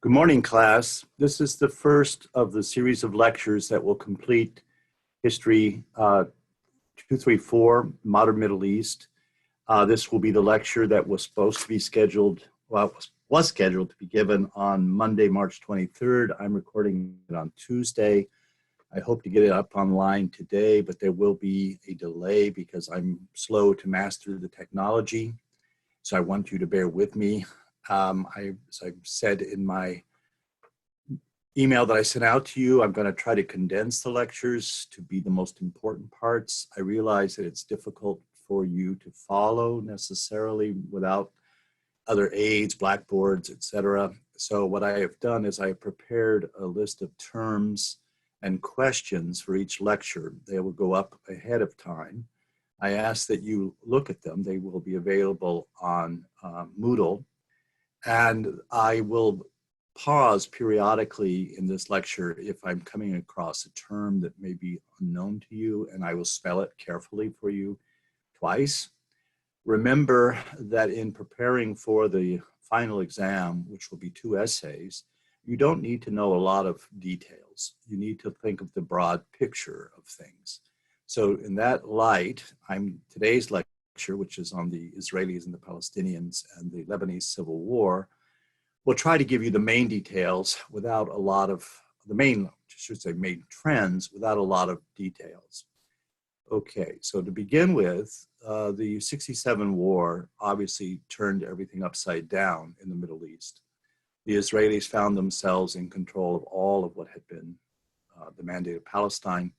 Good morning, class. This is the first of the series of lectures that will complete History 234, Modern Middle East. This will be the lecture that was supposed to be scheduled, well, was scheduled to be given on Monday, March 23rd. I'm recording it on Tuesday. I hope to get it up online today, but there will be a delay because I'm slow to master the technology. So I want you to bear with me. As I said in my email that I sent out to you, I'm going to try to condense the lectures to be the most important parts. I realize that it's difficult for you to follow necessarily without other aids, blackboards, etc. So what I have done is I have prepared a list of terms and questions for each lecture. They will go up ahead of time. I ask that you look at them. They will be available on Moodle. And I will pause periodically in this lecture if I'm coming across a term that may be unknown to you, and I will spell it carefully for you twice. Remember that in preparing for the final exam, which will be 2 essays, you don't need to know a lot of details. You need to think of the broad picture of things. So in that light, today's lecture, which is on the Israelis and the Palestinians and the Lebanese Civil War, will try to give you the main details without a lot of, main trends without a lot of details. Okay, so to begin with, the 67 war obviously turned everything upside down in the Middle East. The Israelis found themselves in control of all of what had been the mandate of Palestine.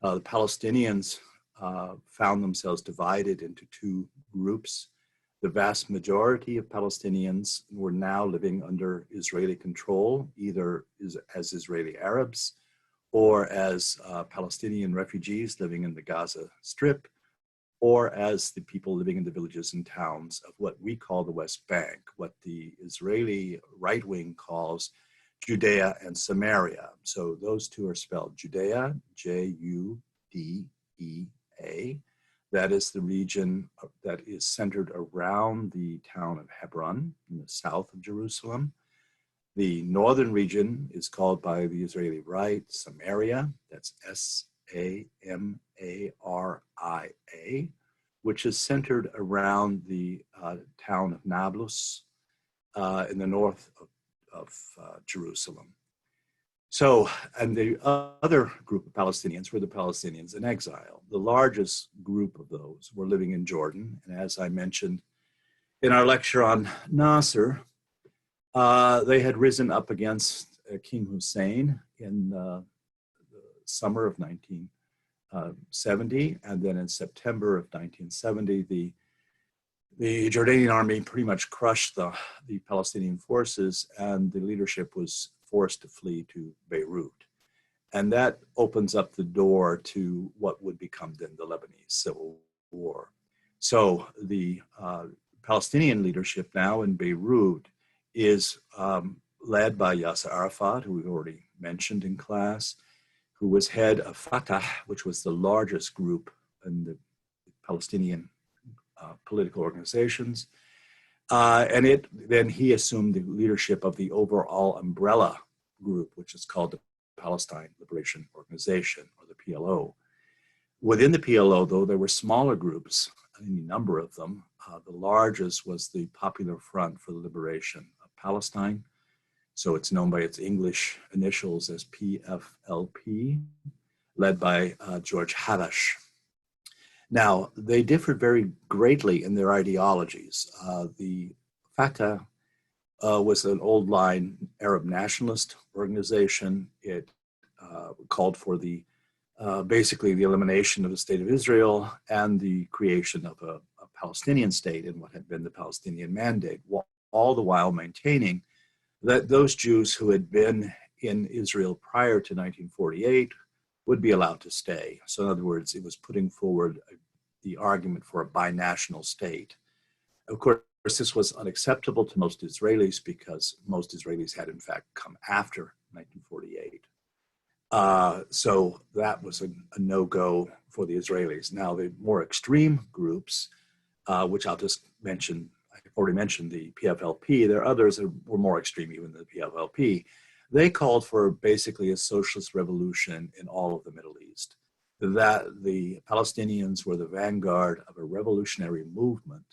The Palestinians found themselves divided into 2 groups. The vast majority of Palestinians were now living under Israeli control, either as Israeli Arabs or as Palestinian refugees living in the Gaza Strip, or as the people living in the villages and towns of what we call the West Bank, what the Israeli right wing calls Judea and Samaria. So those 2 are spelled Judea, J-U-D-E-A. That is the region that is centered around the town of Hebron in the south of Jerusalem. The northern region is called by the Israeli right Samaria, that's S-A-M-A-R-I-A, which is centered around the town of Nablus in the north of Jerusalem. So, and the other group of Palestinians were the Palestinians in exile. The largest group of those were living in Jordan. And as I mentioned in our lecture on Nasser, they had risen up against King Hussein in the summer of 1970. And then in September of 1970, the Jordanian army pretty much crushed the Palestinian forces, and the leadership was forced to flee to Beirut. And that opens up the door to what would become then the Lebanese Civil War. So the Palestinian leadership now in Beirut is led by Yasir Arafat, who we've already mentioned in class, who was head of FaTeH, which was the largest group in the Palestinian political organizations. And then he assumed the leadership of the overall umbrella group, which is called the Palestine Liberation Organization, or the PLO. Within the PLO, though, there were smaller groups, any number of them. The largest was the Popular Front for the Liberation of Palestine. So it's known by its English initials as PFLP, led by George Habash. Now, they differed very greatly in their ideologies. The FaTeH was an old line Arab nationalist organization. It called for basically the elimination of the state of Israel and the creation of a Palestinian state in what had been the Palestinian Mandate, all the while maintaining that those Jews who had been in Israel prior to 1948 would be allowed to stay. So in other words, it was putting forward the argument for a binational state. Of course, this was unacceptable to most Israelis because most Israelis had in fact come after 1948. So that was a no-go for the Israelis. Now, the more extreme groups, which I'll just mention, I've already mentioned the PFLP. There are others that were more extreme even than the PFLP. They called for basically a socialist revolution in all of the Middle East, that the Palestinians were the vanguard of a revolutionary movement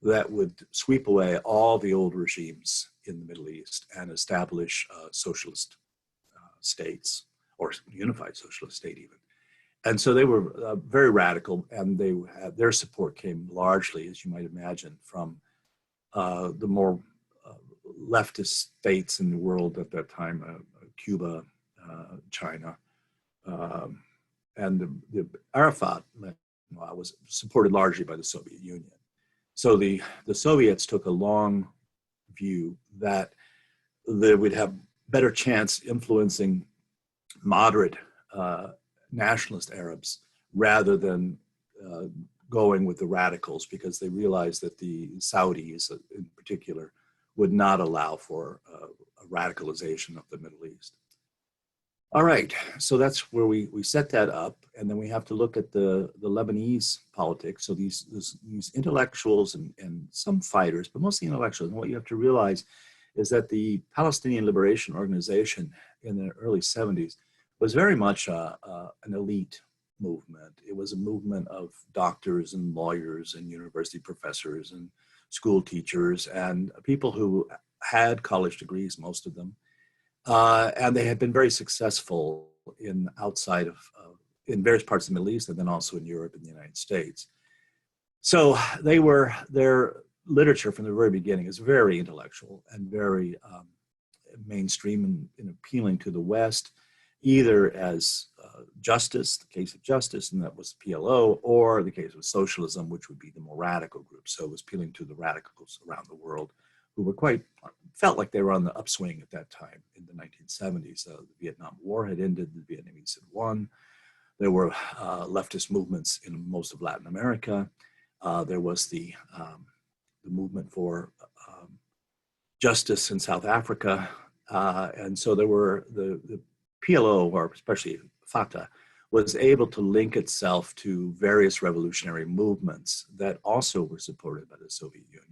that would sweep away all the old regimes in the Middle East and establish socialist states, or unified socialist state even. And so they were very radical, and their support came largely, as you might imagine, from the more leftist states in the world at that time, Cuba, China, and the Arafat was supported largely by the Soviet Union. So the Soviets took a long view that they would have better chance influencing moderate nationalist Arabs rather than going with the radicals, because they realized that the Saudis in particular would not allow for a radicalization of the Middle East. All right, so that's where we set that up, and then we have to look at the Lebanese politics. So these intellectuals and some fighters, but mostly intellectuals. And what you have to realize is that the Palestinian Liberation Organization in the early 70s was very much an elite movement. It was a movement of doctors and lawyers and university professors and school teachers and people who had college degrees, most of them. And they had been very successful in various parts of the Middle East, and then also in Europe and the United States. So their literature from the very beginning is very intellectual and very mainstream and appealing to the West, either as justice, the case of justice, and that was PLO, or the case of socialism, which would be the more radical group. So it was appealing to the radicals around the world who were felt like they were on the upswing at that time in the 1970s. The Vietnam War had ended, the Vietnamese had won. There were leftist movements in most of Latin America. There was the movement for justice in South Africa. And so there were the PLO, or especially FaTeH, was able to link itself to various revolutionary movements that also were supported by the Soviet Union.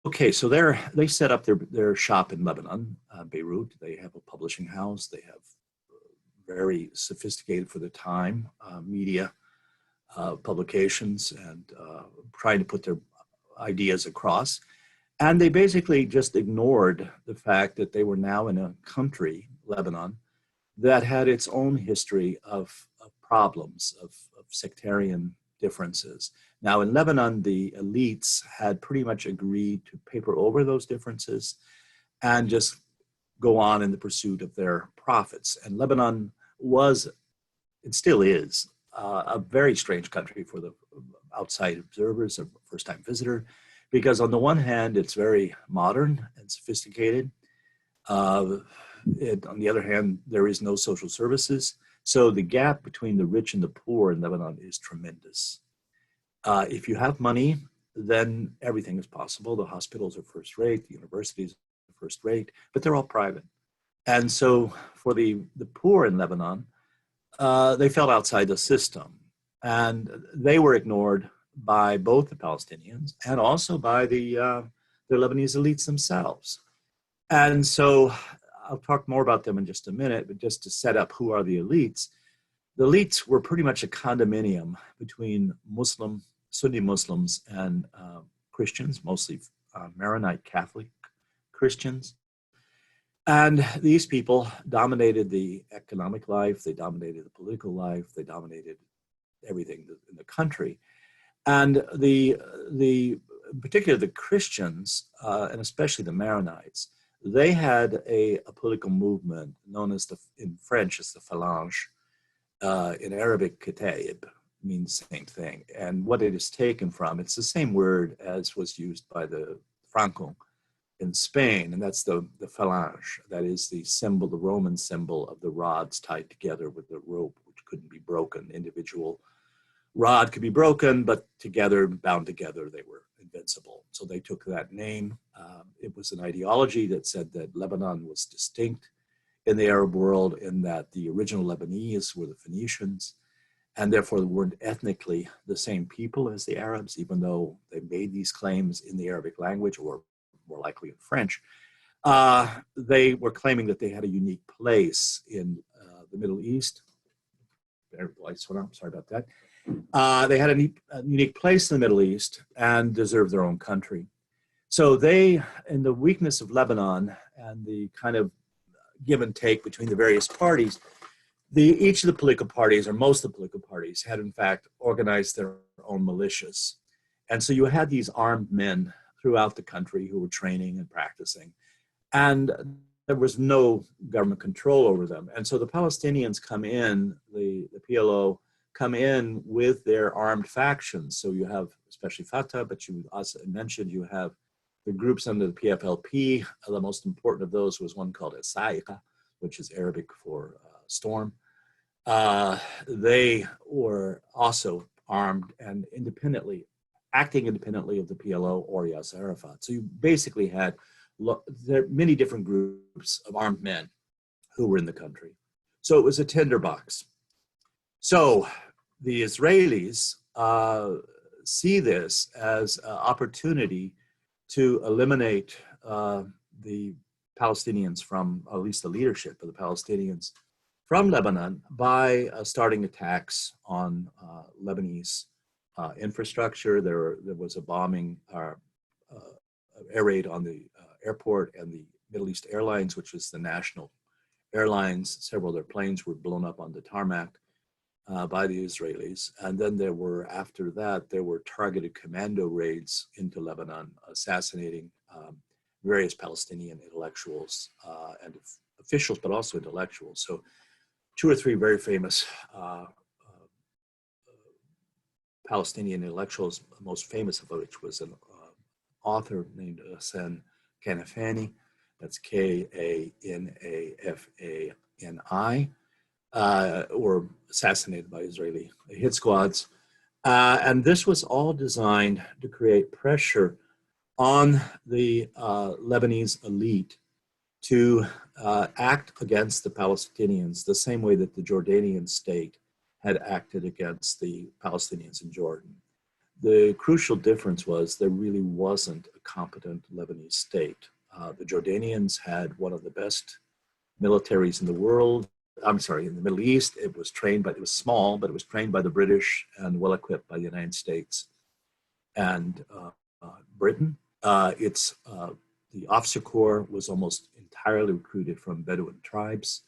Okay, so they set up their shop in Lebanon, Beirut. They have a publishing house. They have very sophisticated for the time media publications and trying to put their ideas across. And they basically just ignored the fact that they were now in a country, Lebanon, that had its own history of problems, of sectarian differences. Now in Lebanon, the elites had pretty much agreed to paper over those differences and just go on in the pursuit of their profits. And Lebanon was, it still is, a very strange country for the outside observers, a first-time visitor, because on the one hand, it's very modern and sophisticated. On the other hand, there is no social services. So the gap between the rich and the poor in Lebanon is tremendous. If you have money, then everything is possible. The hospitals are first rate, the universities are first rate, but they're all private. And so for the poor in Lebanon, they fell outside the system. And they were ignored by both the Palestinians and also by the Lebanese elites themselves. And so I'll talk more about them in just a minute, but just to set up who are the elites were pretty much a condominium between Sunni Muslims and Christians, mostly Maronite Catholic Christians. And these people dominated the economic life, they dominated the political life, they dominated everything in the country. And particularly the Christians, and especially the Maronites, they had a political movement known as in French as the Phalange, in Arabic, Kataib, means the same thing. And what it is taken from, it's the same word as was used by the Franco in Spain, and that's the Phalange. That is the symbol, the Roman symbol of the rods tied together with the rope, which couldn't be broken. Individual rod could be broken, but together, bound together, they were invincible. So they took that name. It was an ideology that said that Lebanon was distinct in the Arab world, in that the original Lebanese were the Phoenicians, and therefore weren't ethnically the same people as the Arabs, even though they made these claims in the Arabic language, or more likely in French. They were claiming that they had a unique place in the Middle East. Sorry about that. They had a unique place in the Middle East and deserved their own country. So they, in the weakness of Lebanon and the kind of give and take between the various parties, each of the political parties, or most of the political parties, had in fact organized their own militias. And so you had these armed men throughout the country who were training and practicing. And there was no government control over them. And so the Palestinians come in, the PLO come in with their armed factions. So you have especially FaTeH, but you also mentioned you have the groups under the PFLP. The most important of those was one called al-Sadr, which is Arabic for storm. They were also armed and acting independently of the PLO or Yasir Arafat. So you basically had there are many different groups of armed men who were in the country. So it was a tinderbox. So the Israelis see this as an opportunity to eliminate the Palestinians from, at least the leadership of the Palestinians from Lebanon, by starting attacks on Lebanese infrastructure. There was a bombing, air raid on the airport and the Middle East Airlines, which was the national airlines. Several of their planes were blown up on the tarmac by the Israelis. And then after that, there were targeted commando raids into Lebanon, assassinating various Palestinian intellectuals and officials, but also intellectuals. So 2 or 3 very famous Palestinian intellectuals, most famous of which was an author named Hassan Kanafani, that's Kanafani, were assassinated by Israeli hit squads. And this was all designed to create pressure on the Lebanese elite to act against the Palestinians the same way that the Jordanian state had acted against the Palestinians in Jordan. The crucial difference was there really wasn't a competent Lebanese state. The Jordanians had one of the best militaries in the world. I'm sorry, in the Middle East. It was small, but it was trained by the British and well equipped by the United States and Britain. The officer corps was almost entirely recruited from Bedouin tribes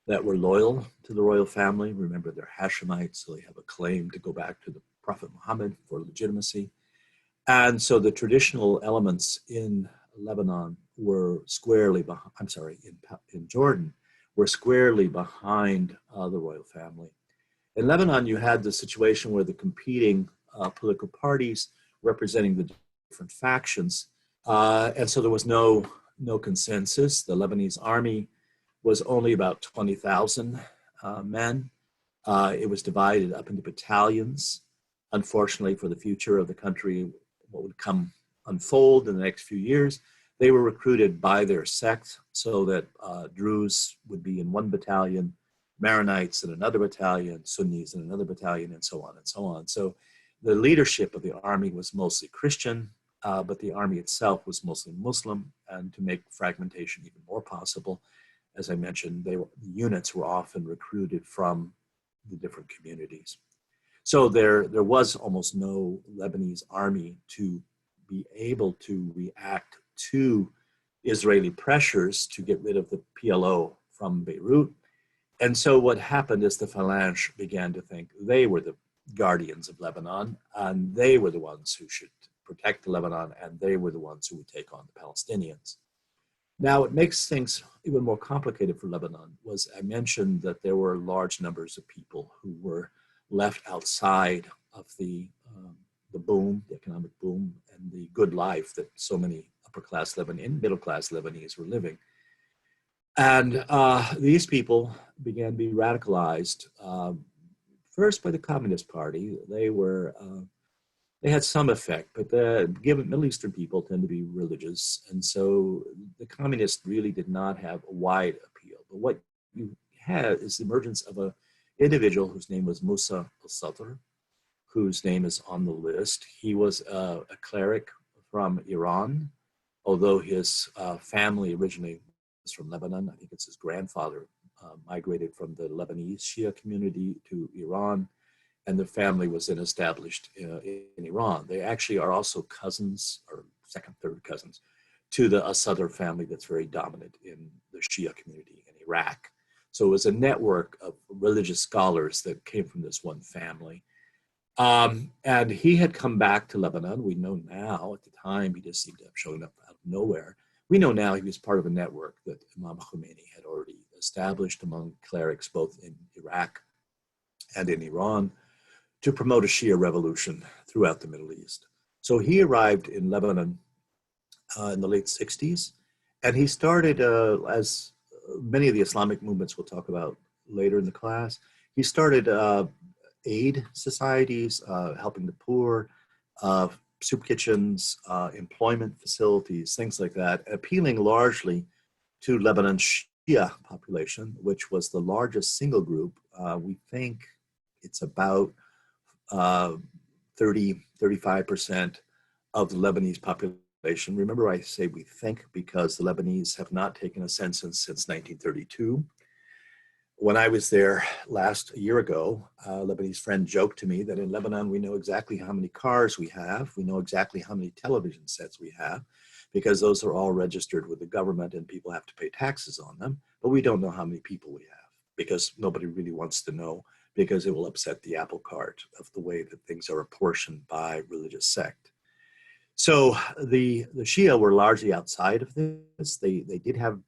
that were loyal to the royal family. Remember, they're Hashemites, so they have a claim to go back to the Prophet Muhammad for legitimacy. And so the traditional elements in Lebanon were squarely behind, in Jordan, were squarely behind the royal family. In Lebanon, you had the situation where the competing political parties representing the different factions, and so there was no consensus. The Lebanese army was only about 20,000 men. It was divided up into battalions. Unfortunately, for the future of the country, what would unfold in the next few years, they were recruited by their sect, so that Druze would be in one battalion, Maronites in another battalion, Sunnis in another battalion, and so on and so on. So the leadership of the army was mostly Christian, but the army itself was mostly Muslim. And to make fragmentation even more possible, as I mentioned, the units were often recruited from the different communities. So there was almost no Lebanese army to be able to react to Israeli pressures to get rid of the PLO from Beirut. And so what happened is the Phalange began to think they were the guardians of Lebanon, and they were the ones who should protect Lebanon, and they were the ones who would take on the Palestinians. Now, what makes things even more complicated for Lebanon was I mentioned that there were large numbers of people who were left outside of the boom, the economic boom, and the good life that so many upper-class Lebanese, middle-class Lebanese were living. And these people began to be radicalized, first by the Communist Party. They had some effect, but given Middle Eastern people tend to be religious, and so the communists really did not have a wide appeal. But what you had is the emergence of an individual whose name was Musa al-Sadr, whose name is on the list. He was a cleric from Iran, although his family originally was from Lebanon. I think it's his grandfather migrated from the Lebanese Shia community to Iran, and the family was then established in Iran. They actually are also cousins, or second, third cousins, to the al-Sadr family that's very dominant in the Shia community in Iraq. So it was a network of religious scholars that came from this one family. And he had come back to Lebanon. We know now, at the time, he just seemed to have shown up out of nowhere. We know now he was part of a network that Imam Khomeini had already established among clerics both in Iraq and in Iran to promote a Shia revolution throughout the Middle East. So he arrived in Lebanon in the late 60s, and he started, as many of the Islamic movements we'll talk about later in the class, he started aid societies, helping the poor, soup kitchens, employment facilities, things like that, appealing largely to Lebanon's Shia population, which was the largest single group. We think it's about 35% of the Lebanese population. Remember, I say we think because the Lebanese have not taken a census since 1932. When I was there a year ago, a Lebanese friend joked to me that in Lebanon, we know exactly how many cars we have. We know exactly how many television sets we have, because those are all registered with the government and people have to pay taxes on them. But we don't know how many people we have, because nobody really wants to know, because it will upset the apple cart of the way that things are apportioned by religious sect. So the Shia were largely outside of this. They did have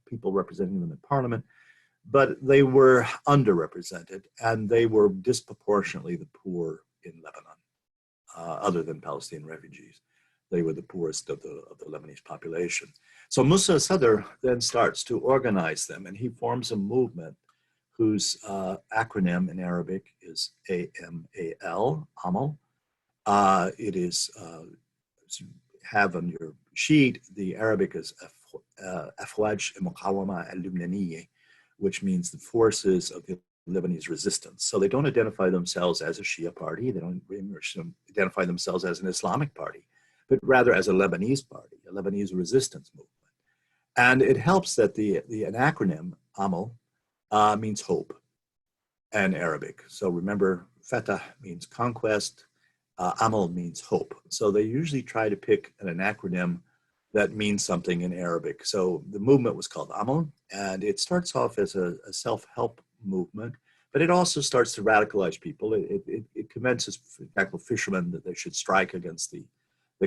people representing them in parliament, but they were underrepresented, and they were disproportionately the poor in Lebanon, other than Palestinian refugees. They were the poorest of the Lebanese population. So Musa al-Sadr then starts to organize them, and he forms a movement whose acronym in Arabic is AMAL, AMAL. It is, as you have on your sheet, the Arabic is Afwaj, al-Muqawwimah, al-Lubnanyya, which means the forces of the Lebanese resistance. So they don't identify themselves as a Shia party. They don't identify themselves as an Islamic party, but rather as a Lebanese party, a Lebanese resistance movement. And it helps that an acronym, AMAL, means hope in Arabic. So remember, FaTeH means conquest, AMAL means hope. So they usually try to pick an acronym that means something in Arabic. So the movement was called AMAL, and it starts off as a self-help movement, but it also starts to radicalize people. It convinces, for example, fishermen that they should strike against the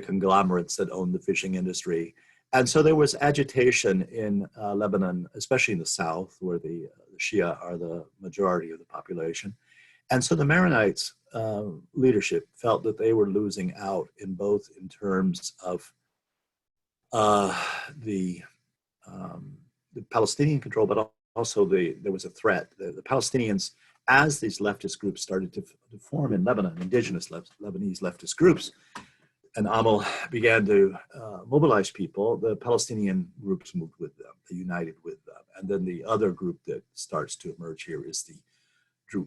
conglomerates that own the fishing industry. And so there was agitation in Lebanon, especially in the south, where the Shia are the majority of the population. And so the Maronites leadership felt that they were losing out in both in terms of the Palestinian control, but also there was a threat. The Palestinians, as these leftist groups started to form in Lebanon, indigenous Lebanese leftist groups, and AMAL began to mobilize people, the Palestinian groups moved with them, they united with them. And then the other group that starts to emerge here is the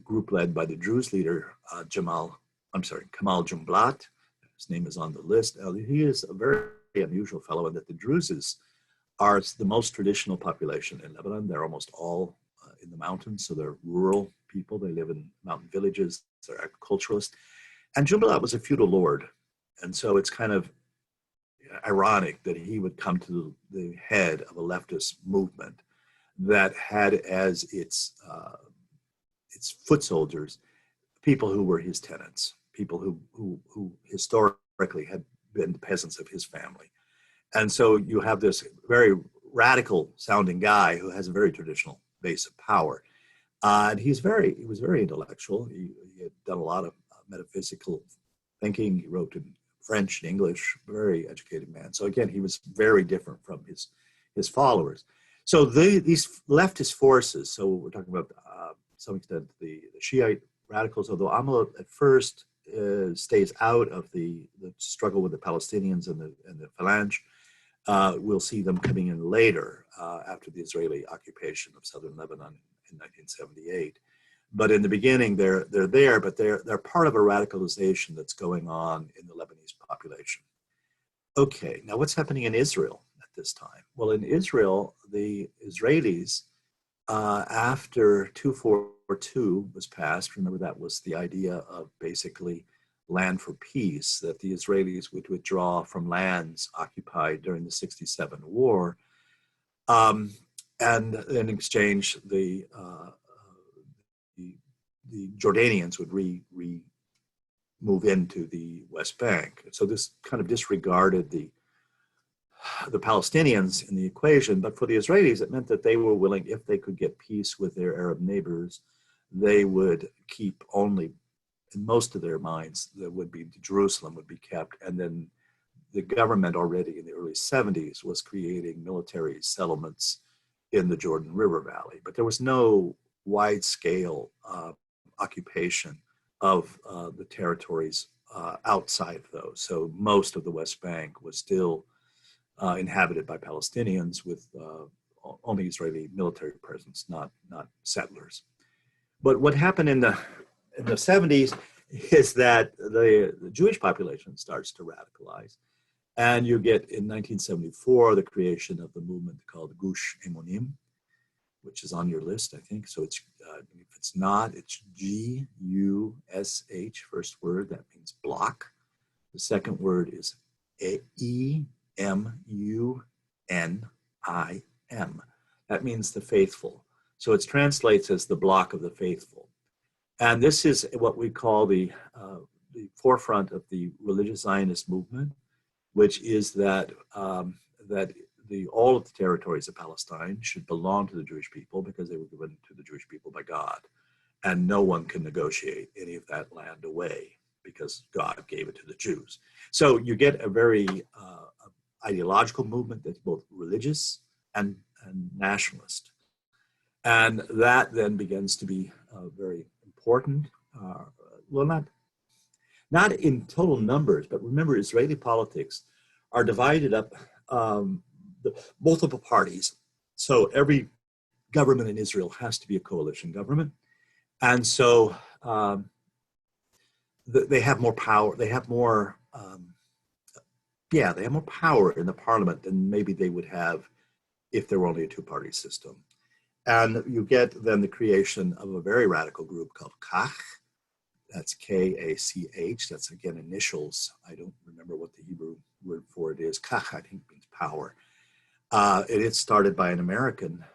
group led by the Druze leader, Kamal Jumblatt. His name is on the list. He is a very unusual fellow in that the Druzes are the most traditional population in Lebanon. They're almost all in the mountains, so they're rural people. They live in mountain villages. They're agriculturalists. And Jumblatt was a feudal lord. And so it's kind of ironic that he would come to the head of a leftist movement that had as its foot soldiers people who were his tenants, people who historically had been the peasants of his family. And so you have this very radical sounding guy who has a very traditional base of power. And he was very intellectual. He had done a lot of metaphysical thinking. He wrote in French and English, very educated man. So again, he was very different from his followers. So these leftist forces, so we're talking about to some extent the Shiite radicals, although AMAL at first stays out of the struggle with the Palestinians and the Phalange. We'll see them coming in later after the Israeli occupation of southern Lebanon in 1978. But in the beginning, they're there, but they're part of a radicalization that's going on in the Lebanese population. Okay, now what's happening in Israel at this time? Well, in Israel, the Israelis, after 242 was passed, remember that was the idea of basically land for peace, that the Israelis would withdraw from lands occupied during the 67 war, and in exchange, the Jordanians would move into the West Bank. So this kind of disregarded the Palestinians in the equation, but for the Israelis, it meant that they were willing, if they could get peace with their Arab neighbors, they would keep only, in most of their minds, there would be Jerusalem would be kept, and then the government already in the early 70s was creating military settlements in the Jordan River Valley, but there was no wide-scale occupation of the territories outside of those. So most of the West Bank was still inhabited by Palestinians with only Israeli military presence, not settlers. But what happened in the 70s is that the Jewish population starts to radicalize. And you get in 1974 the creation of the movement called Gush Emunim, which is on your list, I think. So it's if it's not, it's G-U-S-H, first word, that means block. The second word is E-M-U-N-I-M. That means the faithful. So it translates as the block of the faithful. And this is what we call the forefront of the religious Zionist movement, which is that all of the territories of Palestine should belong to the Jewish people because they were given to the Jewish people by God. And no one can negotiate any of that land away because God gave it to the Jews. So you get a very ideological movement that's both religious and nationalist. And that then begins to be very important. Well, not in total numbers, but remember, Israeli politics are divided up multiple parties. So every government in Israel has to be a coalition government. And so they have more power. They have more, they have more power in the parliament than maybe they would have if there were only a two-party system. And you get then the creation of a very radical group called KACH. That's K-A-C-H. That's, again, initials. I don't remember what the Hebrew word for it is. KACH, I think, means power. It is started by an American,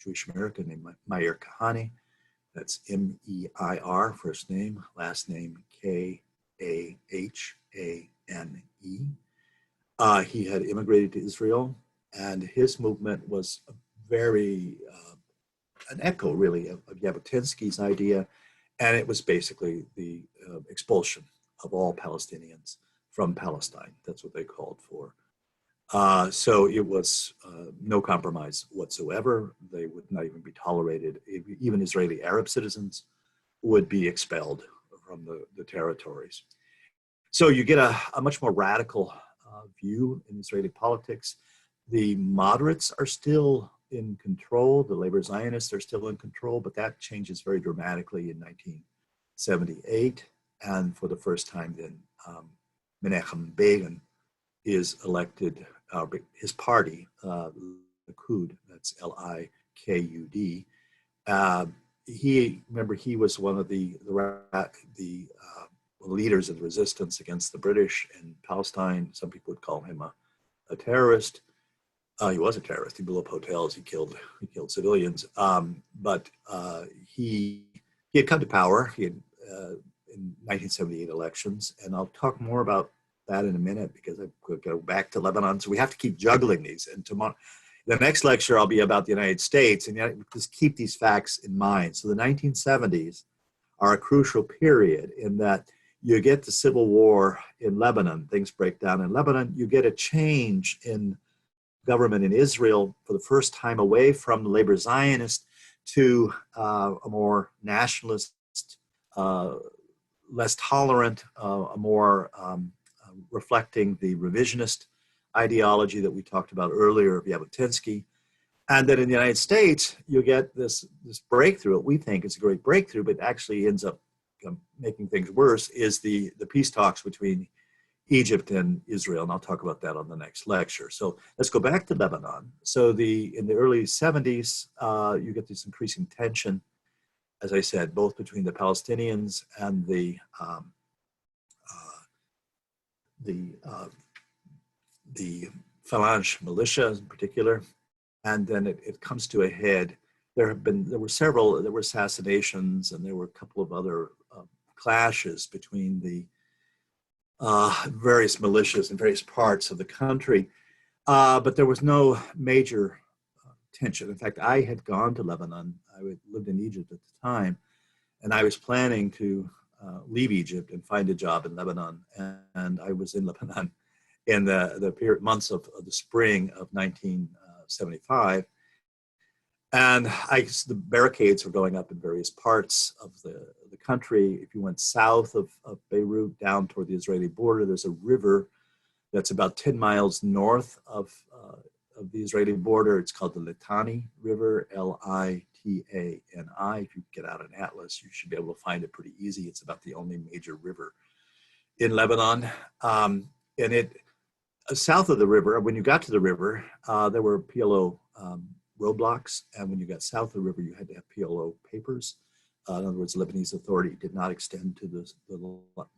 Jewish American named Meir Kahane. That's M-E-I-R, first name, last name K-A-H-A-N-E. He had immigrated to Israel, and his movement was very, an echo, really, of Jabotinsky's idea. And it was basically the expulsion of all Palestinians from Palestine. That's what they called for. So it was no compromise whatsoever. They would not even be tolerated. Even Israeli Arab citizens would be expelled from the territories. So you get a much more radical view in Israeli politics. The moderates are still in control. The labor Zionists are still in control, but that changes very dramatically in 1978. And for the first time then, Menachem Begin is elected, his party, Likud, that's L-I-K-U-D. He was one of the leaders of the resistance against the British in Palestine. Some people would call him a terrorist. He was a terrorist. He blew up hotels. He killed civilians. But he had come to power. He had in 1978 elections, and I'll talk more about that in a minute because I could go back to Lebanon. So we have to keep juggling these. And tomorrow, the next lecture, I'll be about the United States, and just keep these facts in mind. So the 1970s are a crucial period in that you get the civil war in Lebanon. Things break down in Lebanon. You get a change in government in Israel for the first time away from the labor Zionist to a more nationalist, less tolerant, a more reflecting the revisionist ideology that we talked about earlier of Jabotinsky. And then in the United States, you get this breakthrough. What we think is a great breakthrough, but actually ends up making things worse, is the peace talks between Egypt and Israel. And I'll talk about that on the next lecture. So let's go back to Lebanon. So in the early 70s, you get this increasing tension, as I said, both between the Palestinians and the Phalange militia in particular. And then it comes to a head. There were assassinations, and there were a couple of other clashes between the various militias in various parts of the country. But there was no major tension. In fact, I had gone to Lebanon. I lived in Egypt at the time, and I was planning to leave Egypt and find a job in Lebanon. And I was in Lebanon in the months of the spring of 1975. And the barricades were going up in various parts of the country. If you went south of Beirut down toward the Israeli border, there's a river that's about 10 miles north of the Israeli border. It's called the Litani River, Litani. If you get out an atlas, you should be able to find it pretty easy. It's about the only major river in Lebanon. And south of the river, when you got to the river, there were PLO roadblocks. And when you got south of the river, you had to have PLO papers. In other words, the Lebanese Authority did not extend to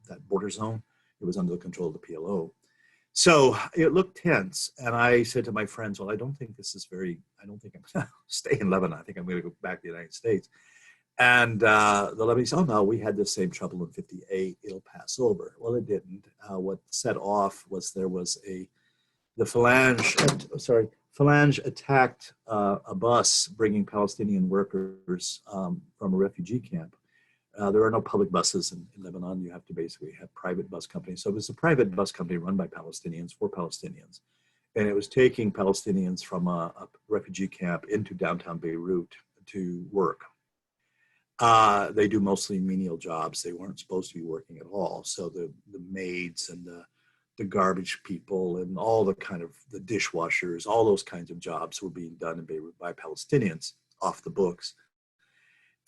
that border zone. It was under the control of the PLO. So it looked tense. And I said to my friends, well, I don't think I'm going to stay in Lebanon. I think I'm going to go back to the United States. And the Lebanese, oh no, we had the same trouble in 58. It'll pass over. Well, it didn't. What set off was the Phalange attacked a bus bringing Palestinian workers from a refugee camp. There are no public buses in Lebanon. You have to basically have private bus companies. So it was a private bus company run by Palestinians for Palestinians. And it was taking Palestinians from a refugee camp into downtown Beirut to work. They do mostly menial jobs. They weren't supposed to be working at all. So the maids and the garbage people and all the dishwashers, all those kinds of jobs were being done in Beirut by Palestinians off the books.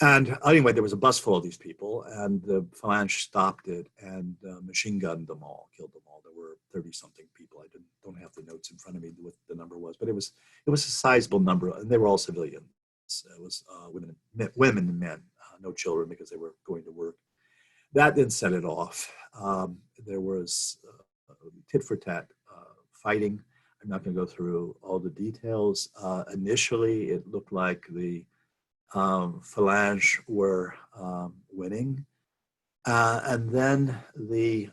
And anyway, there was a bus full of these people, and the Phalange stopped it and machine gunned them all, killed them all. There were 30-something people. I don't have the notes in front of me what the number was, but it was a sizable number, and they were all civilians. It was women and men, no children because they were going to work. That then set it off. There was tit for tat fighting. I'm not going to go through all the details. Initially, it looked like the Phalange were winning, and then the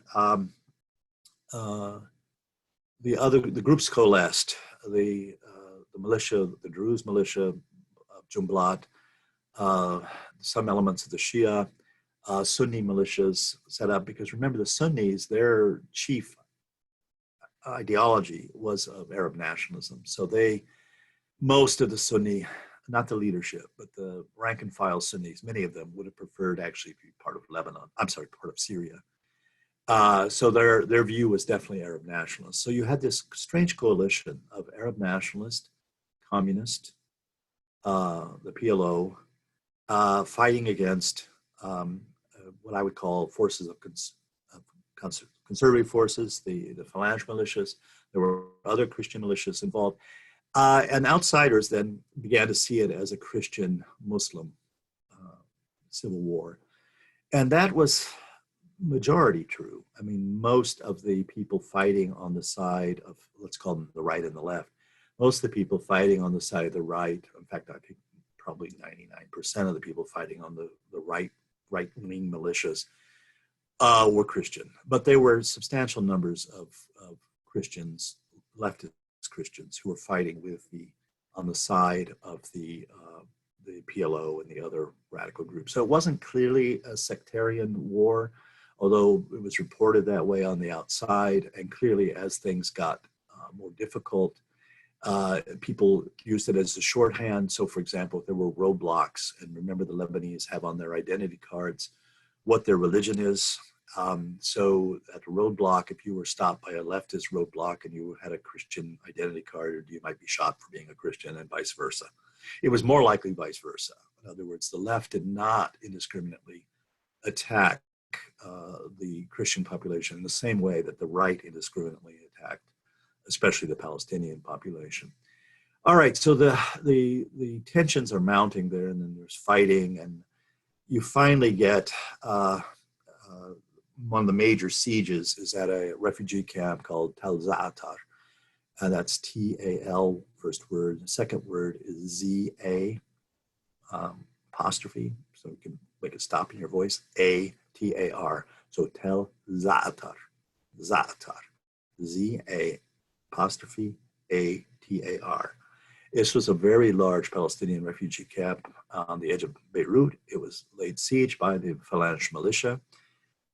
groups coalesced. The militia, the Druze militia, Jumblatt, some elements of the Shi'a, Sunni militias set up, because remember the Sunnis, their chief ideology was of Arab nationalism. So most of the Sunni, not the leadership, but the rank and file Sunnis, many of them would have preferred actually to be part of part of Syria. So their view was definitely Arab nationalist. So you had this strange coalition of Arab nationalist, communist, the PLO, fighting against what I would call forces of conservative forces, the Phalange militias. There were other Christian militias involved. And outsiders then began to see it as a Christian-Muslim civil war. And that was majority true. I mean, most of the people fighting on the side of, let's call them the right and the left, most of the people fighting on the side of the right, in fact, I think probably 99% of the people fighting on the right-wing militias were Christian. But there were substantial numbers of Christians, leftist Christians, who were fighting on the side of the PLO and the other radical groups. So it wasn't clearly a sectarian war, although it was reported that way on the outside. And clearly, as things got more difficult, people used it as a shorthand. So, for example, if there were roadblocks, and remember the Lebanese have on their identity cards what their religion is, So at a roadblock, if you were stopped by a leftist roadblock and you had a Christian identity card, you might be shot for being a Christian and vice versa. It was more likely vice versa. In other words, the left did not indiscriminately attack the Christian population in the same way that the right indiscriminately attacked, especially the Palestinian population. All right, so the tensions are mounting there, and then there's fighting, and you finally get one of the major sieges is at a refugee camp called Tal-Za'atar, and that's T-A-L, first word. The second word is Z-A, apostrophe, so you can make it stop in your voice, A-T-A-R. So Tal-Za'atar, Za'atar, Z-A, apostrophe, A-T-A-R. This was a very large Palestinian refugee camp on the edge of Beirut. It was laid siege by the Phalange militia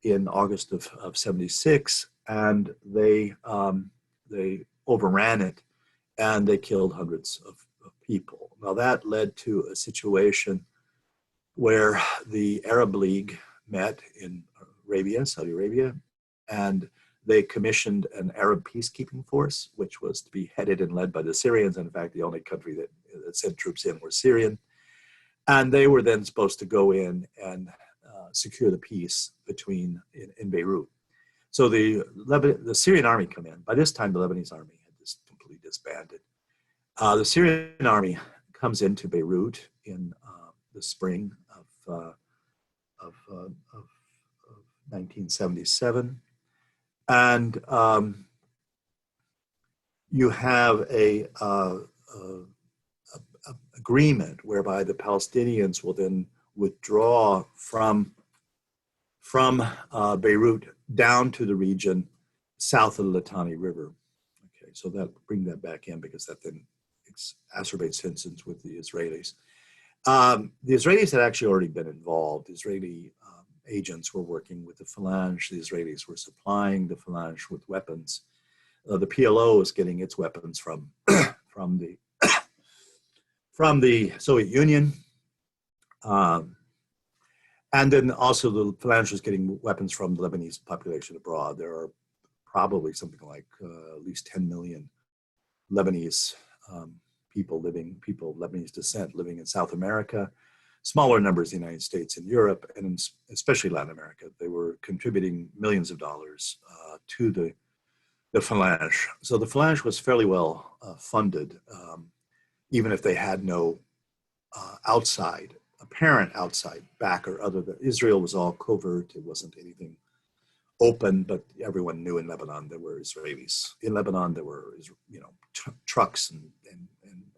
in August of 76, and they overran it, and they killed hundreds of people. Now that led to a situation where the Arab League met in Arabia, Saudi Arabia, and they commissioned an Arab peacekeeping force, which was to be headed and led by the Syrians. In fact, the only country that sent troops in were Syrian. And they were then supposed to go in and secure the peace in Beirut. So the Syrian army come in. By this time, the Lebanese army had just completely disbanded. The Syrian army comes into Beirut in the spring of 1977. And you have a agreement whereby the Palestinians will then withdraw from Beirut down to the region south of the Litani River. Okay, so bring that back in, because that then exacerbates tensions with the Israelis. The Israelis had actually already been involved. Israeli agents were working with the Phalange. The Israelis were supplying the Phalange with weapons. The PLO is getting its weapons from the Soviet Union. And then also the Phalange was getting weapons from the Lebanese population abroad. There are probably something like at least 10 million Lebanese people of Lebanese descent living in South America. Smaller numbers in the United States and Europe, and especially Latin America. They were contributing millions of dollars to the Phalange. So the Phalange was fairly well funded, even if they had no apparent outside backer other than Israel. Was all covert. It wasn't anything open, but everyone knew in Lebanon there were Israelis. In Lebanon there were trucks and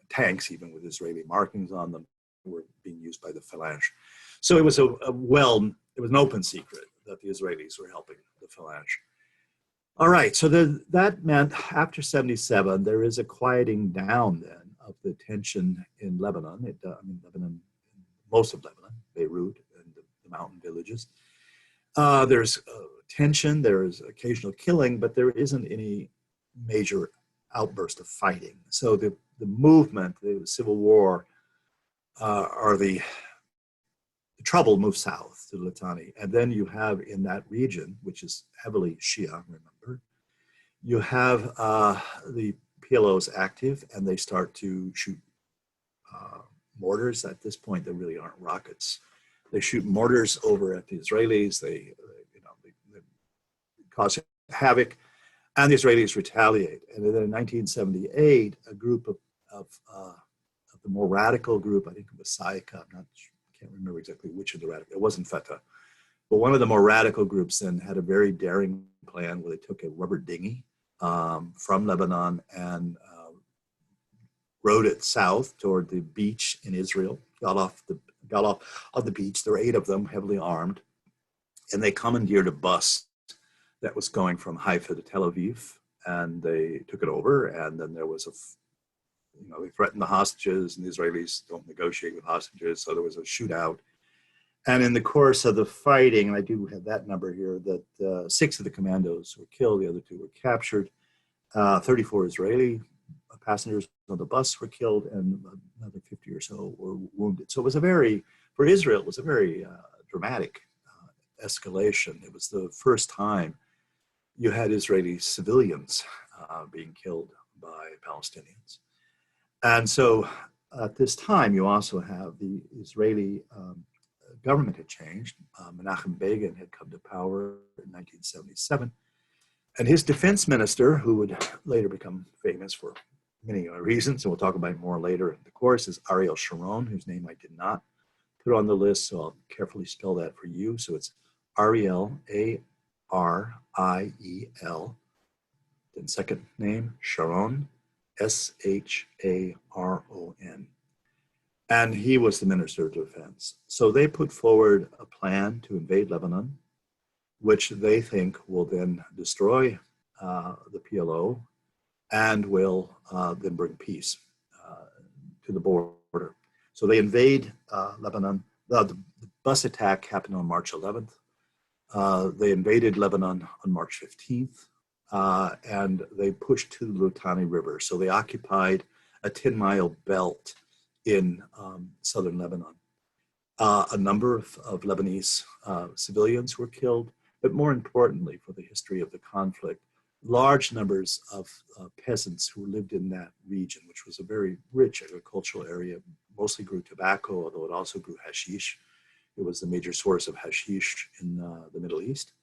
tanks, even with Israeli markings on them, were being used by the Phalange. So it was it was an open secret that the Israelis were helping the Phalange. All right, so that meant after 77, there is a quieting down then of the tension in Lebanon. Lebanon, most of Lebanon, Beirut and the mountain villages. There's tension, there's occasional killing, but there isn't any major outburst of fighting. So the movement, the civil war, or the trouble moves south to Litani. And then you have in that region, which is heavily Shi'a, remember, you have the PLOs active, and they start to shoot mortars. At this point, there really aren't rockets. They shoot mortars over at the Israelis. They cause havoc, and the Israelis retaliate. And then in 1978, a group of the more radical group, I think it was Saika, can't remember exactly which of the radical, it wasn't FaTeH, but one of the more radical groups then had a very daring plan where they took a rubber dinghy from Lebanon and rowed it south toward the beach in Israel, got off the beach. There were 8 of them, heavily armed, and they commandeered a bus that was going from Haifa to Tel Aviv, and they took it over, and then there was they threatened the hostages, and the Israelis don't negotiate with hostages, so there was a shootout. And in the course of the fighting, and I do have that number here, that 6 of the commandos were killed, the other 2 were captured. 34 Israeli passengers on the bus were killed, and another 50 or so were wounded. So it was for Israel, it was a very dramatic escalation. It was the first time you had Israeli civilians being killed by Palestinians. And so at this time, you also have the Israeli government had changed. Menachem Begin had come to power in 1977. And his defense minister, who would later become famous for many reasons, and we'll talk about it more later in the course, is Ariel Sharon, whose name I did not put on the list, so I'll carefully spell that for you. So it's Ariel, A-R-I-E-L, then second name, Sharon, S-H-A-R-O-N. And he was the Minister of Defense. So they put forward a plan to invade Lebanon, which they think will then destroy the PLO and will then bring peace to the border. So they invade Lebanon. The bus attack happened on March 11th. They invaded Lebanon on March 15th, and they pushed to the Litani River. So they occupied a 10-mile belt in southern Lebanon. A number of Lebanese civilians were killed, but more importantly for the history of the conflict, large numbers of peasants who lived in that region, which was a very rich agricultural area, mostly grew tobacco, although it also grew hashish. It was the major source of hashish in the Middle East.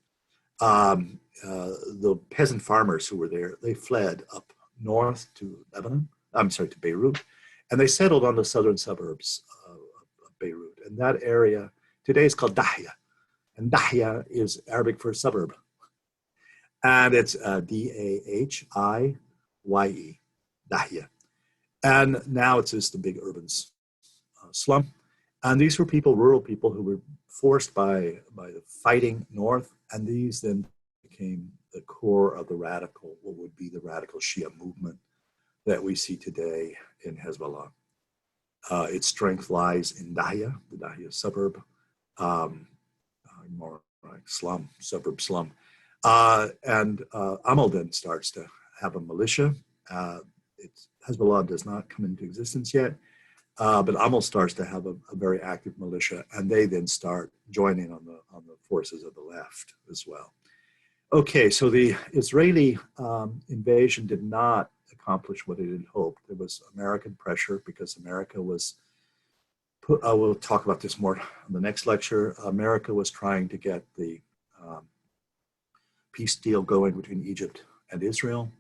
The peasant farmers who were there, they fled up north to Beirut, and they settled on the southern suburbs of Beirut. And that area today is called Dahya. And Dahya is Arabic for suburb. And it's D-A-H-I-Y-E, Dahya. And now it's just the big urban slum. And these were people, rural people, who were forced by the fighting north. And these then became the core of what would be the radical Shia movement that we see today in Hezbollah. Its strength lies in Dahya, the Dahya suburb, more like suburb slum. And AMAL then starts to have a militia. Hezbollah does not come into existence yet, but AMAL starts to have a very active militia, and they then start joining on the forces of the left as well. Okay, so the Israeli invasion did not accomplish what it had hoped. There was American pressure because America was we'll talk about this more in the next lecture. America was trying to get the peace deal going between Egypt and Israel.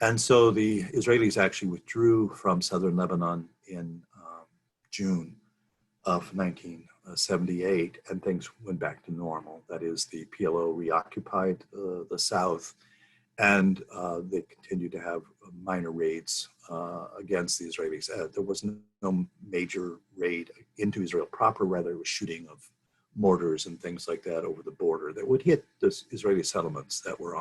And so the Israelis actually withdrew from southern Lebanon in June of 1978, and things went back to normal. That is, the PLO reoccupied the south, and they continued to have minor raids against the Israelis. There was no major raid into Israel proper, rather it was shooting of mortars and things like that over the border that would hit the Israeli settlements that were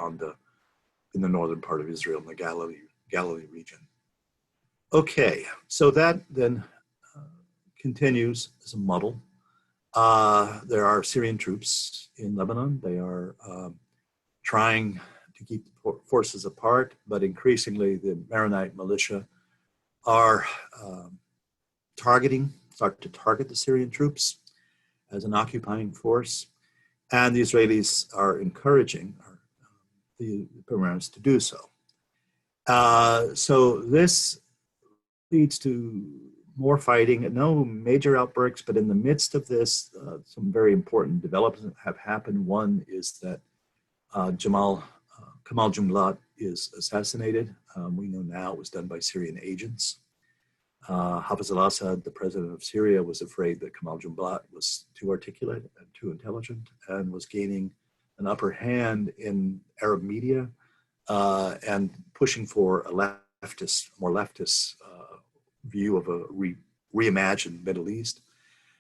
in the northern part of Israel, in the Galilee region. Okay, so that then continues as a muddle. There are Syrian troops in Lebanon. They are trying to keep the forces apart, but increasingly the Maronite militia are start to target the Syrian troops as an occupying force, and the Israelis are encouraging the Maronite to do so. So this leads to more fighting, no major outbreaks, but in the midst of this, some very important developments have happened. One is that Kamal Jumblatt is assassinated. We know now it was done by Syrian agents. Hafiz al-Assad, the president of Syria, was afraid that Kamal Jumblatt was too articulate and too intelligent and was gaining an upper hand in Arab media and pushing for a more leftist view of a reimagined Middle East.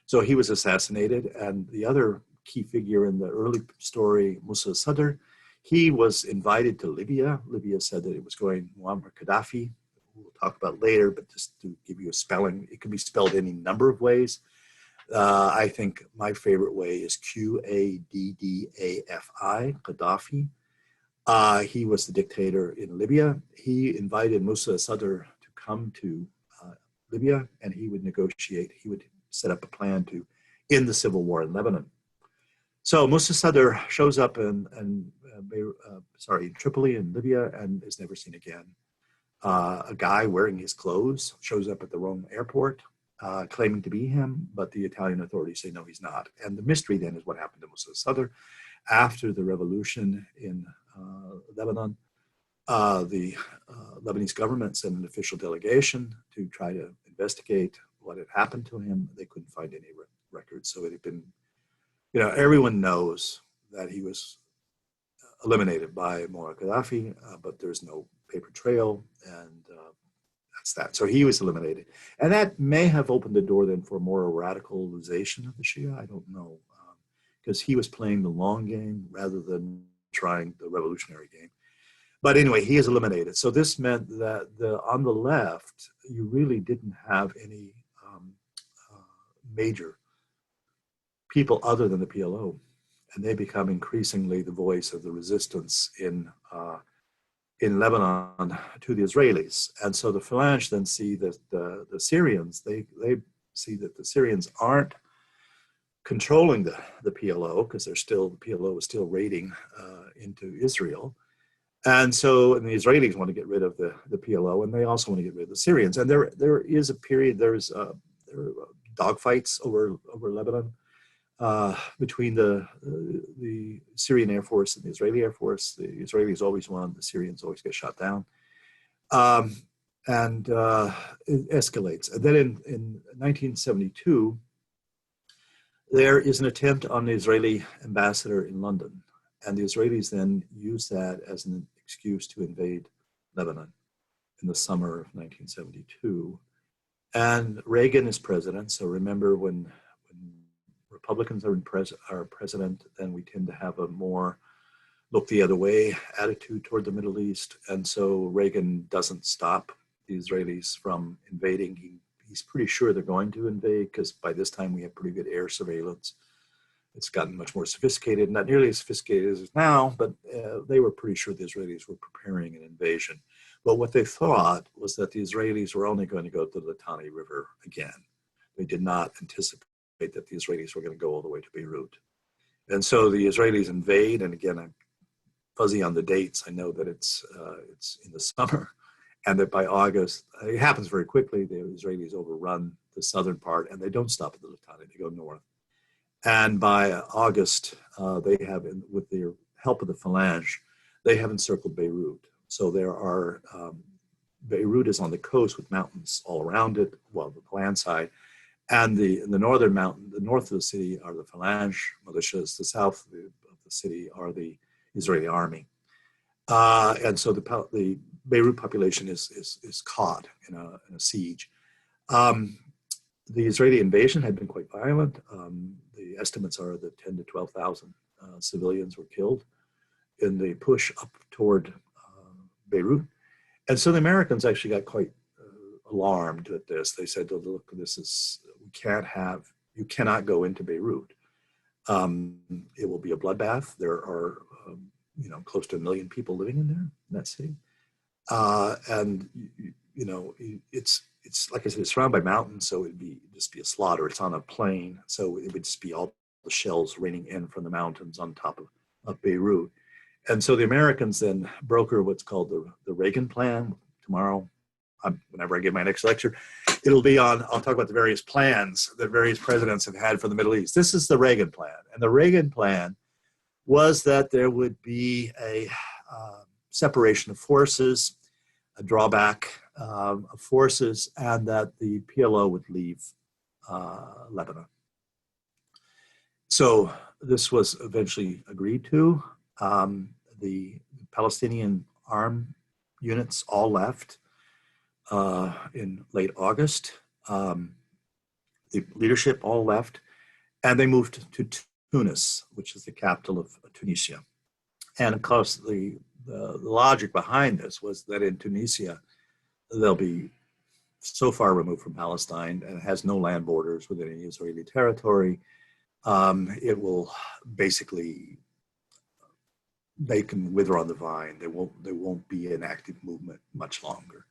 So he was assassinated, and the other key figure in the early story, Musa al-Sadr, he was invited to Libya. Libya said that it was going Muammar Gaddafi. We'll talk about later, but just to give you a spelling, it can be spelled any number of ways. I think my favorite way is Q-A-D-D-A-F-I, Gaddafi. He was the dictator in Libya. He invited Musa al-Sadr to come to Libya, and he would negotiate. He would set up a plan to end the civil war in Lebanon. So Musa Sadr shows up in Tripoli in Libya and is never seen again. A guy wearing his clothes shows up at the Rome airport, claiming to be him, but the Italian authorities say no, he's not. And the mystery then is what happened to Musa Sadr after the revolution in Lebanon. The Lebanese government sent an official delegation to try to investigate what had happened to him. They couldn't find any records, so it had been, everyone knows that he was eliminated by Muammar Gaddafi, but there's no paper trail, and that's that. So he was eliminated. And that may have opened the door then for more radicalization of the Shia. I don't know, because he was playing the long game rather than trying the revolutionary game. But anyway, he is eliminated. So this meant that on the left, you really didn't have any major people other than the PLO. And they become increasingly the voice of the resistance in Lebanon to the Israelis. And so the Phalange then see that the Syrians, they see that the Syrians aren't controlling the PLO, because the PLO is still raiding into Israel. And so the Israelis want to get rid of the PLO, and they also want to get rid of the Syrians. And there is a period, there are dogfights over Lebanon between the Syrian Air Force and the Israeli Air Force. The Israelis always won, the Syrians always get shot down. And it escalates. And then in 1972, there is an attempt on the Israeli ambassador in London. And the Israelis then use that as an excuse to invade Lebanon in the summer of 1972. And Reagan is president. So remember, when Republicans are president, then we tend to have a more look the other way attitude toward the Middle East. And so Reagan doesn't stop the Israelis from invading. He's pretty sure they're going to invade, because by this time we have pretty good air surveillance. It's gotten much more sophisticated, not nearly as sophisticated as it is now, but they were pretty sure the Israelis were preparing an invasion. But what they thought was that the Israelis were only going to go to the Litani River again. They did not anticipate that the Israelis were going to go all the way to Beirut. And so the Israelis invade, and again, I'm fuzzy on the dates. I know that it's in the summer, and that by August, it happens very quickly, the Israelis overrun the southern part, and they don't stop at the Litani, they go north. And by August, they have, with the help of the Phalange, they have encircled Beirut. So there are, Beirut is on the coast with mountains all around it, well, the land side. And the northern mountain, the north of the city are the Phalange militias, the south of the city are the Israeli army. And so the Beirut population is caught in a siege. The Israeli invasion had been quite violent. The estimates are that 10 to 12,000 civilians were killed in the push up toward Beirut. And so the Americans actually got quite alarmed at this. They said, oh, look, you cannot go into Beirut. It will be a bloodbath. There are, close to 1 million people living in there, in that city. And it's like I said, it's surrounded by mountains, so it'd just be a slaughter. It's on a plain, so it would just be all the shells raining in from the mountains on top of Beirut. And so the Americans then broker what's called the Reagan Plan. Tomorrow, whenever I give my next lecture, I'll talk about the various plans that various presidents have had for the Middle East. This is the Reagan Plan. And the Reagan Plan was that there would be a separation of forces, a drawback of forces, and that the PLO would leave Lebanon. So this was eventually agreed to. The Palestinian armed units all left in late August. The leadership all left, and they moved to Tunis, which is the capital of Tunisia. And of course, the logic behind this was that in Tunisia, they'll be so far removed from Palestine and it has no land borders within any Israeli territory. It will basically, they can wither on the vine. There won't be an active movement much longer.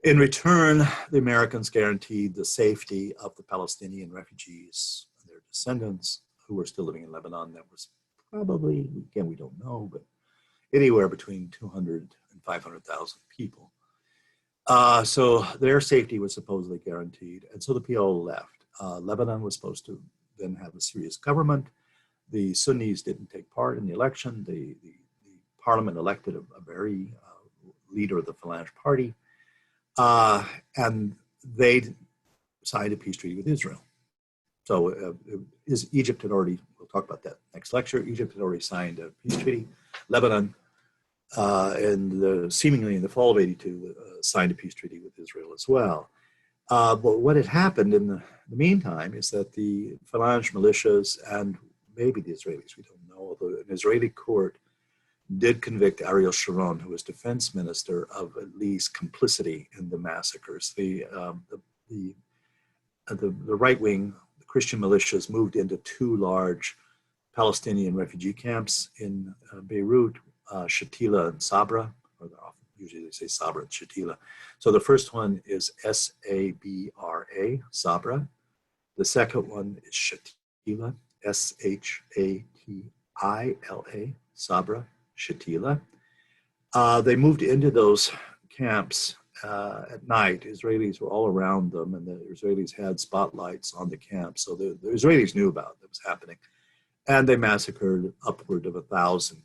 In return, the Americans guaranteed the safety of the Palestinian refugees and their descendants who were still living in Lebanon. That was probably, again, we don't know, but anywhere between 200 and 500,000 people. So their safety was supposedly guaranteed. And so the PLO left. Lebanon was supposed to then have a serious government. The Sunnis didn't take part in the election. The parliament elected a very leader of the Phalange party. And they signed a peace treaty with Israel. So Egypt had already, we'll talk about that next lecture, Egypt had already signed a peace treaty. Lebanon, seemingly in the fall of '82, signed a peace treaty with Israel as well. But what had happened in the meantime is that the Phalange militias and maybe the Israelis, we don't know, although an Israeli court did convict Ariel Sharon, who was defense minister, of at least complicity in the massacres. The right wing, the Christian militias, moved into two large Palestinian refugee camps in Beirut, Shatila and Sabra, or usually they say Sabra and Shatila. So the first one is S-A-B-R-A, Sabra. The second one is Shatila, S-H-A-T-I-L-A, Sabra, Shatila. They moved into those camps at night. Israelis were all around them, and the Israelis had spotlights on the camp. So the Israelis knew about what was happening. And they massacred upward of 1,000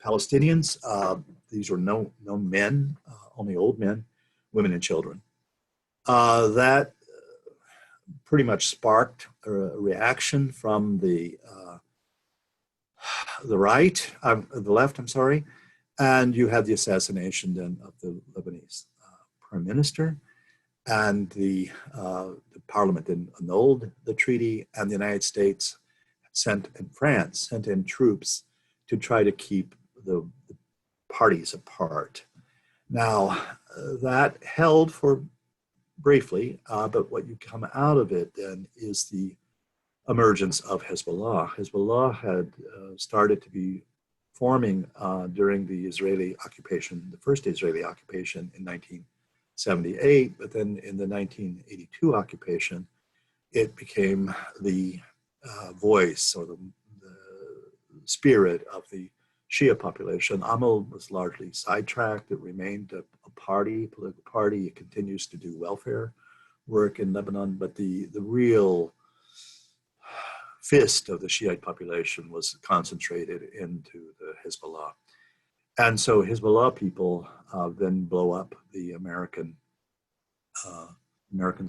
Palestinians. These were no men, only old men, women, and children. That pretty much sparked a reaction from the right, the left, I'm sorry, and you had the assassination then of the Lebanese prime minister, and the parliament then annulled the treaty, and the United States sent in troops to try to keep the parties apart. Now, that held for briefly, but what you come out of it then is the emergence of Hezbollah. Hezbollah had started to be forming during the Israeli occupation, the first Israeli occupation in 1978, but then in the 1982 occupation, it became the voice or the spirit of the Shia population. AMAL was largely sidetracked. It remained a political party. It continues to do welfare work in Lebanon, but the real fist of the Shiite population was concentrated into the Hezbollah. And so Hezbollah people then blow up the Americans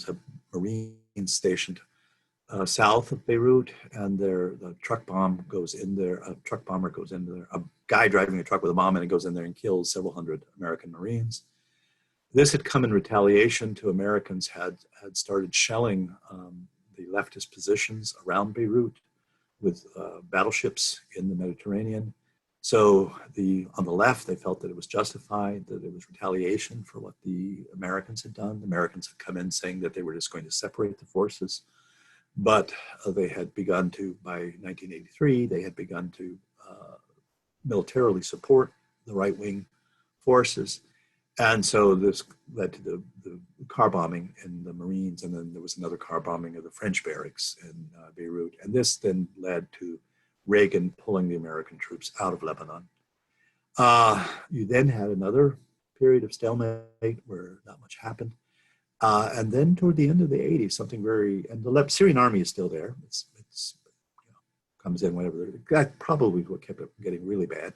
have Marines stationed south of Beirut, and the truck bomb goes in there, a truck bomber goes in there, a guy driving a truck with a bomb, and it goes in there and kills several hundred American Marines. This had come in retaliation to Americans had started shelling the leftist positions around Beirut with battleships in the Mediterranean. So on the left, they felt that it was justified, that it was retaliation for what the Americans had done. The Americans had come in saying that they were just going to separate the forces. But they had begun to, by 1983, they had begun to militarily support the right-wing forces. And so this led to the car bombing in the Marines, and then there was another car bombing of the French barracks in Beirut. And this then led to Reagan pulling the American troops out of Lebanon. You then had another period of stalemate where not much happened. And then toward the end of the 80s, and the Syrian army is still there. It's comes in whenever. That probably what kept it getting really bad.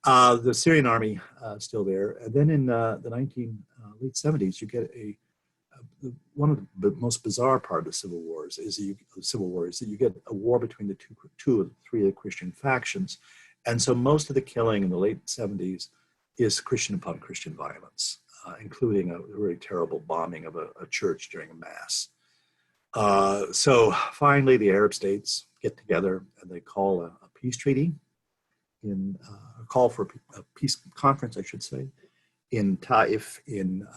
The Syrian army still there. And then in the late 70s, you get one of the most bizarre part of the civil war is that you get a war between the two or three of the Christian factions. And so most of the killing in the late 70s is Christian upon Christian violence, including a really terrible bombing of a church during a mass. So finally, the Arab states get together and they call a peace treaty, a call for a peace conference, I should say, in Ta'if in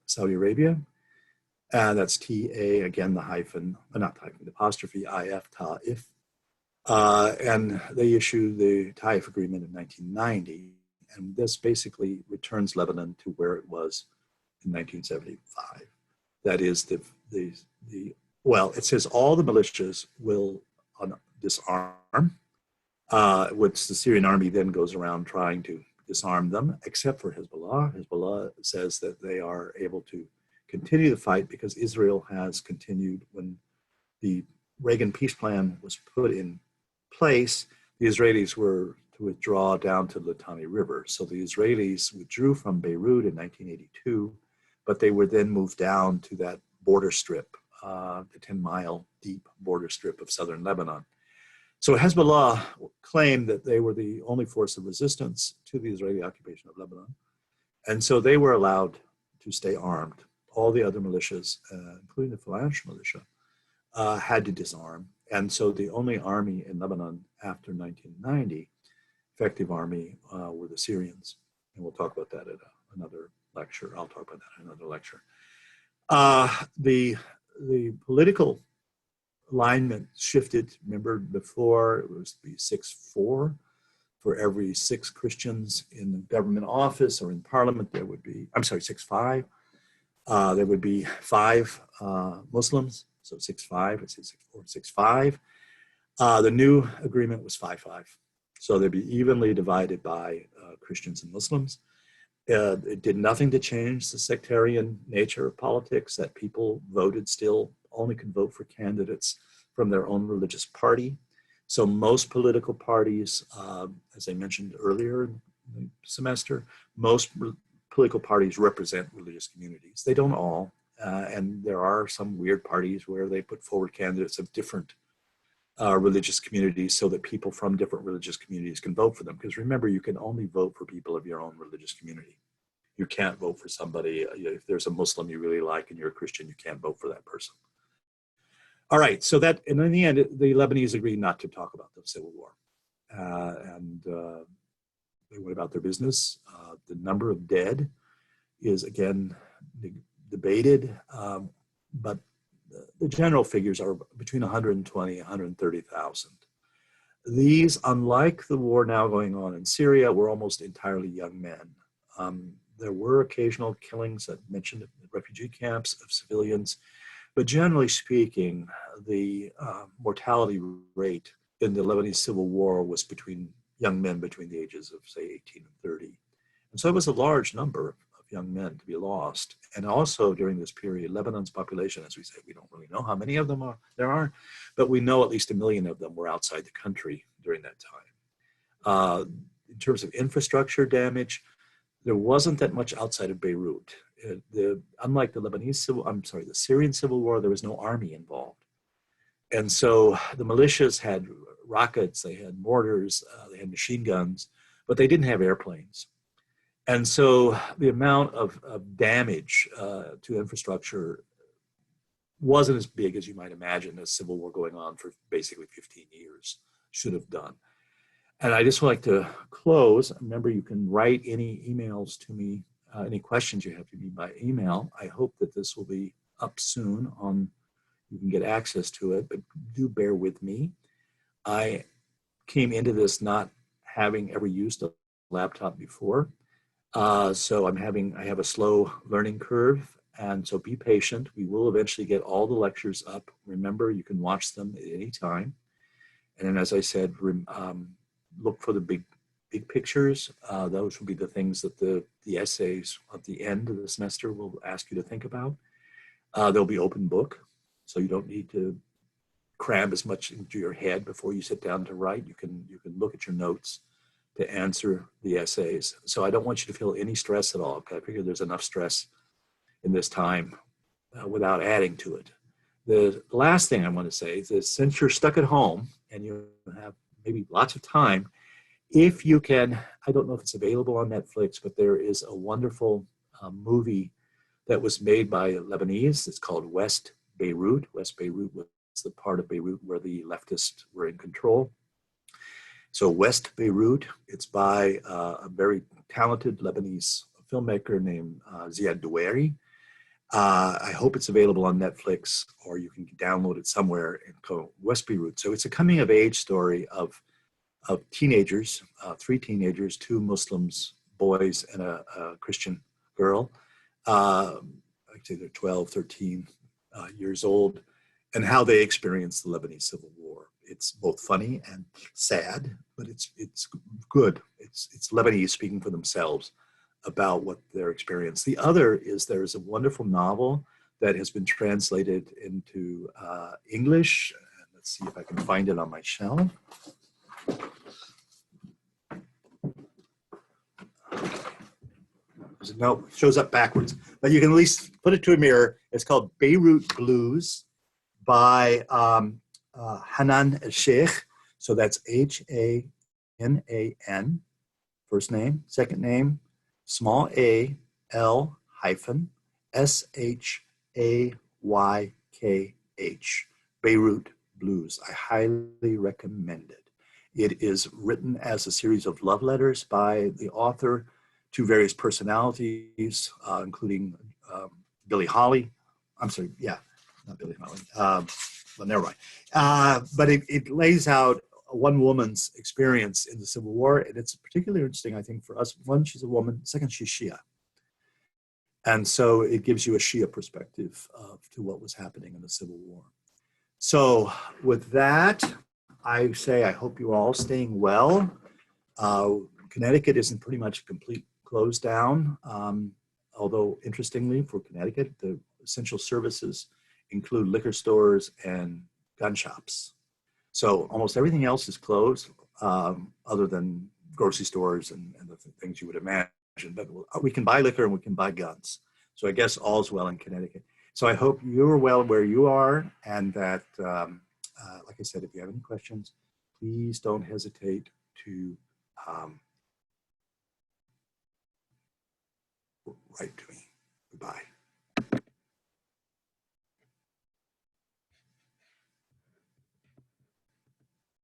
Saudi Arabia. That's T-A, again, the hyphen, not hyphen, the apostrophe, I-F, Ta'if. And they issue the Ta'if Agreement in 1990. And this basically returns Lebanon to where it was in 1975. That is, well, it says all the militias will, on disarm, which the Syrian army then goes around trying to disarm them, except for Hezbollah. Hezbollah says that they are able to continue the fight because Israel has continued. When the Reagan peace plan was put in place, the Israelis were to withdraw down to the Litani River. So the Israelis withdrew from Beirut in 1982, but they were then moved down to that border strip, the 10-mile deep border strip of southern Lebanon. So Hezbollah claimed that they were the only force of resistance to the Israeli occupation of Lebanon. And so they were allowed to stay armed. All the other militias, including the Phalange militia, had to disarm. And so the only army in Lebanon after 1990, effective army, were the Syrians. And we'll talk about that at another lecture. I'll talk about that in another lecture. The political alignment shifted. Remember before it was the 6-4. For every 6 Christians in the government office or in parliament, there would be, 6-5. There would be 5 Muslims. So 6-5, it's 6-4, 6-5. The new agreement was 5-5. So they'd be evenly divided by Christians and Muslims. It did nothing to change the sectarian nature of politics, that people only could vote for candidates from their own religious party. So most political parties, as I mentioned earlier in the semester, most political parties represent religious communities. They don't all, and there are some weird parties where they put forward candidates of different religious communities so that people from different religious communities can vote for them. Because remember, you can only vote for people of your own religious community. You can't vote for somebody, if there's a Muslim you really like and you're a Christian, you can't vote for that person. All right, so that, and in the end, the Lebanese agreed not to talk about the civil war. They went about their business. The number of dead is, again, debated, but the general figures are between 120 and 130,000. These, unlike the war now going on in Syria, were almost entirely young men. There were occasional killings, I mentioned, at refugee camps of civilians, but generally speaking, the mortality rate in the Lebanese civil war was between young men between the ages of, say, 18 and 30. And so it was a large number of young men to be lost. And also during this period, Lebanon's population, as we say, we don't really know how many of them there are, but we know at least 1 million of them were outside the country during that time. In terms of infrastructure damage, there wasn't that much outside of Beirut. Unlike the Syrian civil war, there was no army involved. And so the militias had rockets, they had mortars, they had machine guns, but they didn't have airplanes. And so the amount of damage to infrastructure wasn't as big as you might imagine a civil war going on for basically 15 years should have done. And I just would like to close. Remember, you can write any emails to me, any questions you have to me by email. I hope that this will be up soon you can get access to it, but do bear with me. I came into this not having ever used a laptop before. So I have a slow learning curve, and so be patient. We will eventually get all the lectures up. Remember, you can watch them at any time. And then, as I said, look for the big pictures. Those will be the things that the essays at the end of the semester will ask you to think about. They'll be open book, so you don't need to cram as much into your head before you sit down to write. You can look at your notes to answer the essays. So I don't want you to feel any stress at all, because I figure there's enough stress in this time without adding to it. The last thing I want to say is that since you're stuck at home and you have maybe lots of time, if you can, I don't know if it's available on Netflix, but there is a wonderful movie that was made by Lebanese. It's called West Beirut. West Beirut was the part of Beirut where the leftists were in control. So West Beirut, it's by a very talented Lebanese filmmaker named Ziad Doueri. I hope it's available on Netflix, or you can download it somewhere and go West Beirut. So it's a coming of age story of teenagers, 3 teenagers, 2 Muslims, boys, and a Christian girl. I'd say they're 12, 13 years old. and how they experienced the Lebanese Civil War. It's both funny and sad, but it's good. It's Lebanese speaking for themselves about what their experience. The other is there's a wonderful novel that has been translated into English. Let's see if I can find it on my shelf. No, it shows up backwards, but you can at least put it to a mirror. It's called Beirut Blues by Hanan El-Sheikh. So that's Hanan, first name, second name, small a, L hyphen, Shaykhh. Beirut Blues. I highly recommend it. It is written as a series of love letters by the author to various personalities, including Billie Holiday. I'm sorry, yeah, not Billie Holiday. Well, never mind. But it lays out one woman's experience in the Civil War, and it's particularly interesting, I think, for us. One, she's a woman. Second, she's Shia. And so it gives you a Shia perspective to what was happening in the Civil War. So with that, I say I hope you're all staying well. Connecticut isn't pretty much complete closed down, although interestingly for Connecticut, the essential services include liquor stores and gun shops. So almost everything else is closed other than grocery stores and the things you would imagine. But we can buy liquor and we can buy guns. So I guess all's well in Connecticut. So I hope you're well where you are, and that, like I said, if you have any questions, please don't hesitate to write to me. Goodbye.